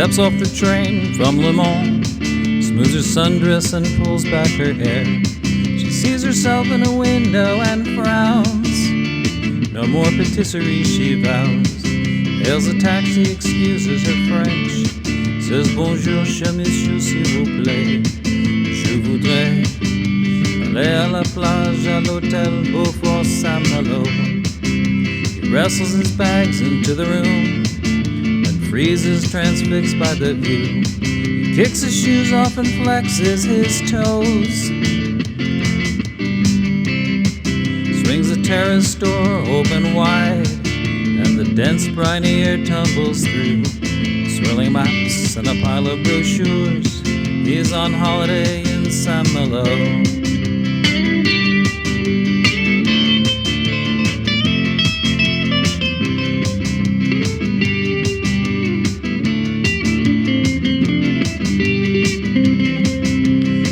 steps off the train from Le Mans, smooths her sundress and pulls back her hair. She sees herself in a window and frowns. No more patisserie, she vows. Hails a taxi, excuses her French, says bonjour, cher monsieur, s'il vous plaît. Je voudrais aller à la plage, à l'hôtel Beaufort Saint-Malo. He wrestles his bags into the room and freezes, transfixed by the view. He kicks his shoes off and flexes his toes. Swings the terrace door open wide, and the dense briny air tumbles through. Swirling maps and a pile of brochures, he's on holiday in Saint-Malo.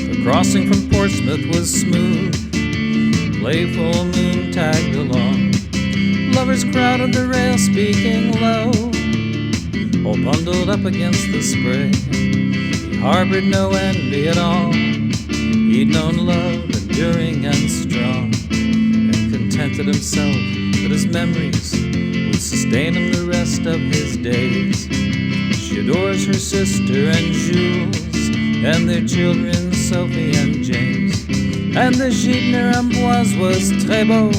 The crossing from Portsmouth was smooth, playful moon tagged along. Lovers crowded the rail, speaking low, all bundled up against the spray. He harbored no envy at all. He'd known love enduring and strong, and contented himself that his memories would sustain him the rest of his days. She adores her sister and Jules, and their children Sophie and James. And the Gîte near Amboise was très beau,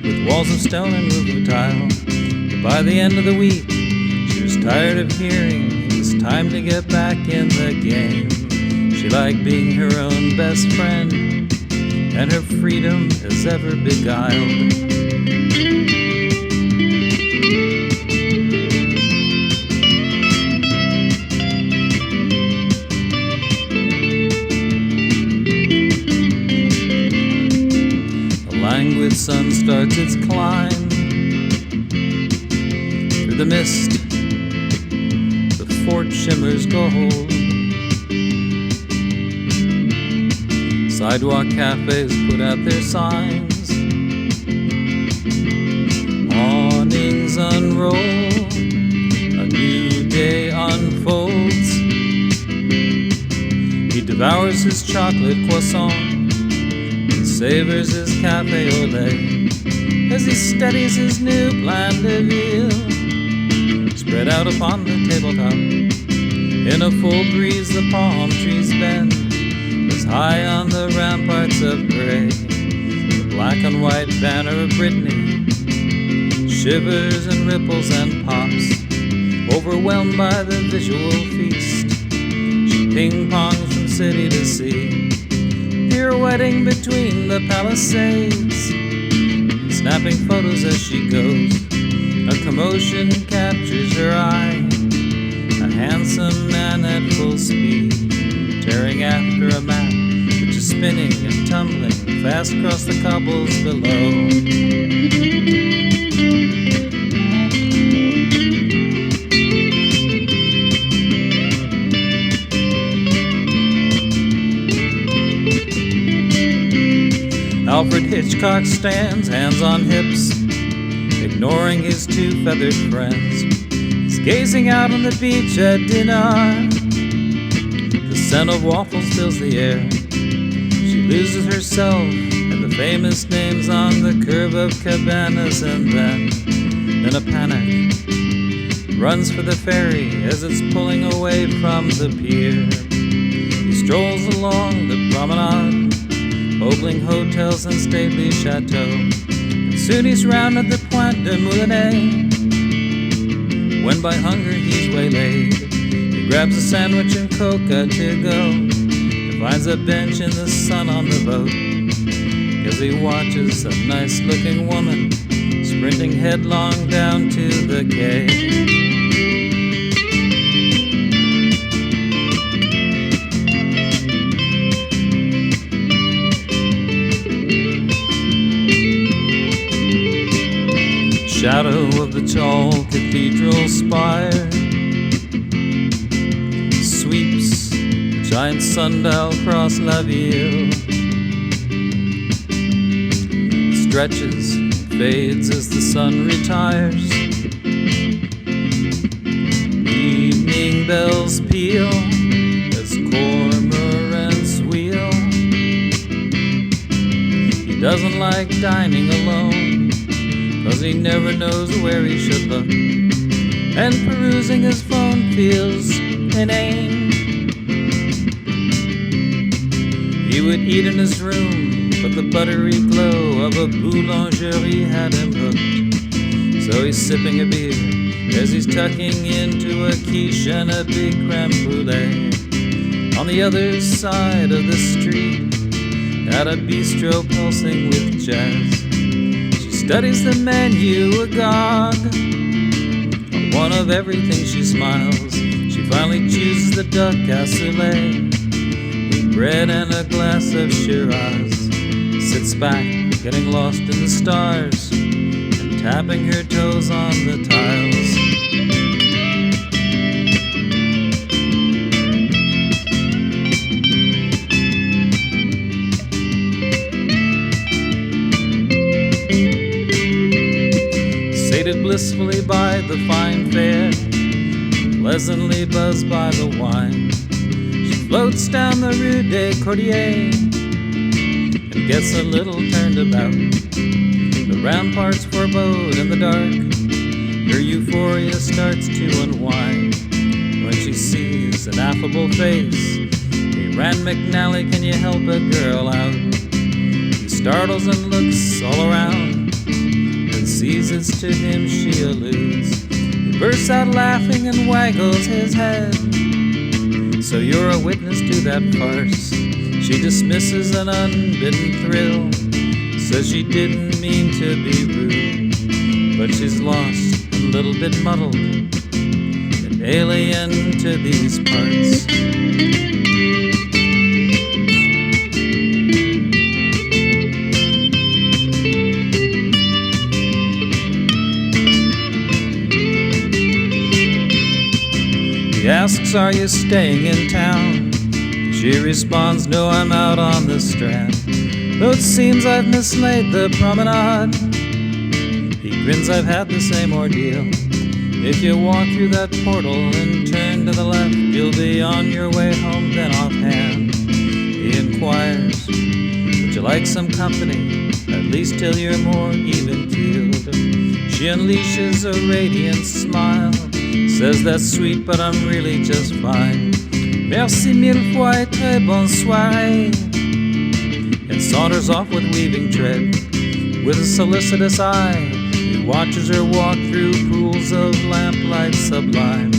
with walls of stone and roof of tile. But by the end of the week, she was tired of hearing it was time to get back in the game. She liked being her own best friend, and her freedom is ever beguiled. The languid sun starts its climb through the mist. The fort shimmers gold. Sidewalk cafes put out their signs. Awnings unroll. A new day unfolds. He devours his chocolate croissant and savors his cafe au lait as he studies his new plan de ville. Spread out upon the tabletop, in a full breeze the palm trees bend, as high on the ramparts of gray the black and white banner of Brittany shivers and ripples and pops, overwhelmed by the visual feast. She ping-pongs from city to sea, pirouetting between the palisades, snapping photos as she goes. A commotion captures her eye, a handsome man at full speed, tearing after a map which is spinning and tumbling fast across the cobbles below. Alfred Hitchcock stands, hands on hips, ignoring his two feathered friends. He's gazing out on the beach at dinner. The scent of waffles fills the air. She loses herself in the famous names on the curve of Cabanas, and then, in a panic, runs for the ferry as it's pulling away from the pier. He strolls along the promenade, ogling hotels and stately chateaux. Soon he's rounded the Pointe de Moulinet, when by hunger he's waylaid. He grabs a sandwich and coca to go, and finds a bench in the sun on the boat, as he watches a nice-looking woman sprinting headlong down to the quay. Shadow of the tall cathedral spire sweeps the giant sundial across La Ville, stretches, fades as the sun retires. Evening wedding bells peal as cormorants wheel. He doesn't like dining alone, 'cause he never knows where he should look, and perusing his phone feels inane. He would eat in his room, but the buttery glow of a boulangerie had him hooked. So he's sipping a beer as he's tucking into a quiche and a big creme brulee. On the other side of the street, at a bistro pulsing with jazz, she studies the menu agog. On one of everything she smiles, she finally chooses the duck cassoulet with bread and a glass of Shiraz. Sits back, getting lost in the stars, and tapping her toes on the tiles. Sated blissfully by the fine fare, pleasantly buzzed by the wine, she floats down the Rue des Cordiers and gets a little turned about. The ramparts forebode in the dark, her euphoria starts to unwind when she sees an affable face. Hey, Rand McNally, can you help a girl out? He startles and looks all around, and sees it's to him she alludes. He bursts out laughing and waggles his head. So you're a witness to that farce? She dismisses an unbidden thrill, says she didn't mean to be rude, but she's lost, a little bit muddled, an alien to these parts. He asks, are you staying in town? She responds, no, I'm out on the Strand, though it seems I've mislaid the promenade. He grins, I've had the same ordeal. If you walk through that portal and turn to the left, you'll be on your way home then offhand. He inquires, would you like some company, at least till you're more even-keeled? She unleashes a radiant smile, says that's sweet but I'm really just fine. Merci mille fois et très bonne soirée, and saunters off with weaving tread. With a solicitous eye, he watches her walk through pools of lamplight sublime.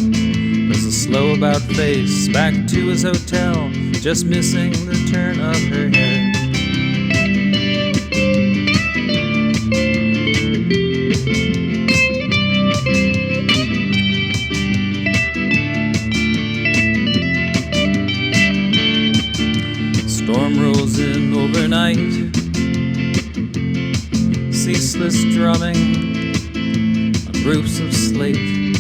There's a slow about face back to his hotel, just missing the turn of her head. Storm rolls in overnight, ceaseless drumming on roofs of slate.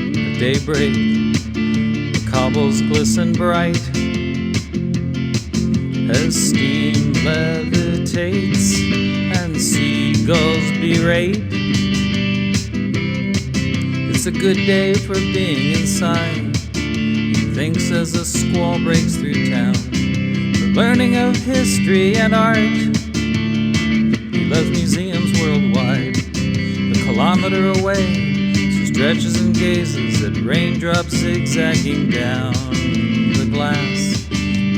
At daybreak, the cobbles glisten bright as steam levitates and seagulls berate. It's a good day for being inside, thinks as a squall breaks through town, for learning of history and art. He loves museums worldwide. A kilometer away, she stretches and gazes at raindrops zigzagging down the glass.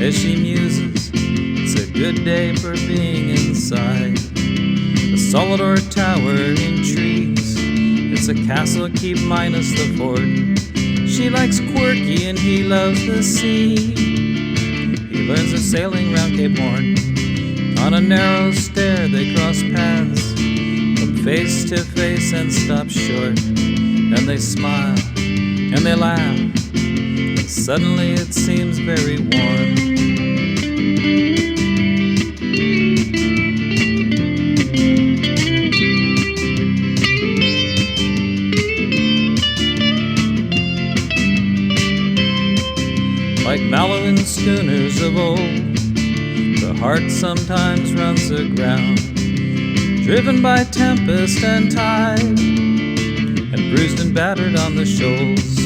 As she muses, it's a good day for being inside. A solid or tower intrigues, it's a castle keep minus the fort. She likes quirky and he loves the sea. He learns of sailing round Cape Horn. On a narrow stair they cross paths, from face to face and stop short. And they smile and they laugh, and suddenly it seems very warm. Like Malawan schooners of old, the heart sometimes runs aground, driven by tempest and tide. And and bruised and battered on the shoals,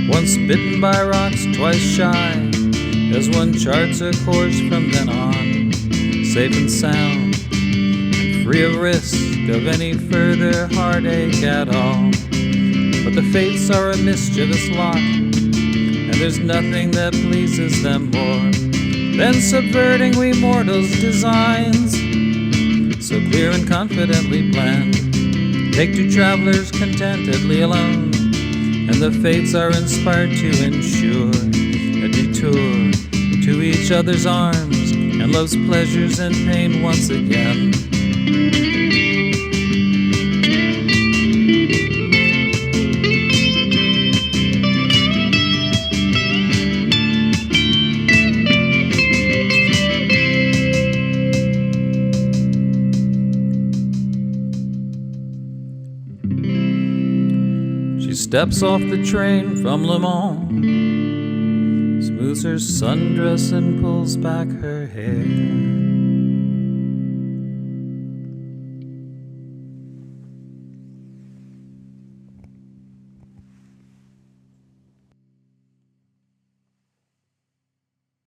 once bitten by rocks, twice shy, as one charts a course from then on, safe and sound, and free of risk of any further heartache at all. But the fates are a mischievous lot, and there's nothing that pleases them more than subverting we mortals' designs, so clear and confidently planned. Take two travelers contentedly alone, and the fates are inspired to ensure a detour to each other's arms, and love's pleasures and pain once again. She steps off the train from Le Mans, smooths her sundress and pulls back her hair.